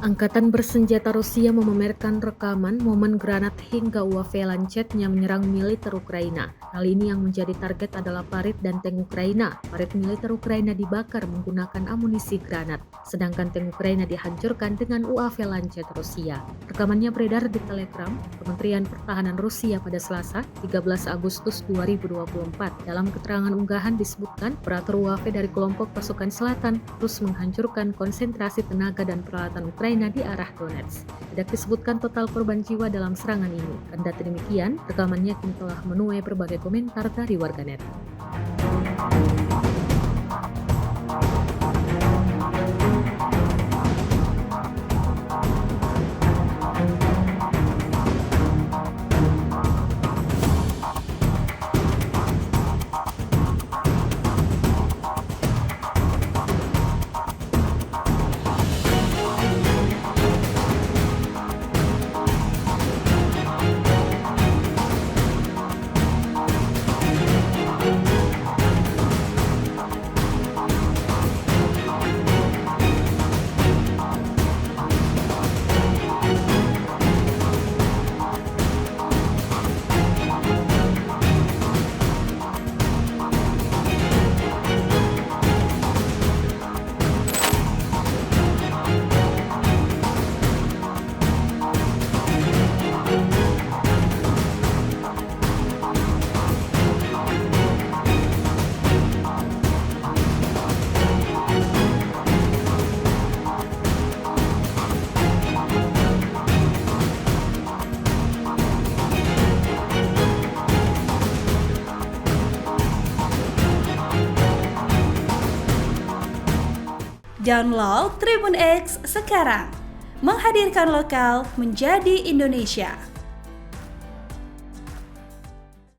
Angkatan bersenjata Rusia memamerkan rekaman momen granat hingga UAV Lancetnya menyerang militer Ukraina. Kali ini yang menjadi target adalah parit dan tank Ukraina. Parit militer Ukraina dibakar menggunakan amunisi granat, sedangkan tank Ukraina dihancurkan dengan UAV Lancet Rusia. Rekamannya beredar di Telegram Kementerian Pertahanan Rusia pada Selasa, 13 Agustus 2024. Dalam keterangan unggahan disebutkan, operator UAV dari kelompok pasukan selatan terus menghancurkan konsentrasi tenaga dan peralatan Ukraina di arah Donetsk. Tidak disebutkan total korban jiwa dalam serangan ini. Kendati demikian, rekamannya kini telah menuai berbagai komentar dari warganet. Download Tribun X sekarang, menghadirkan lokal menjadi Indonesia.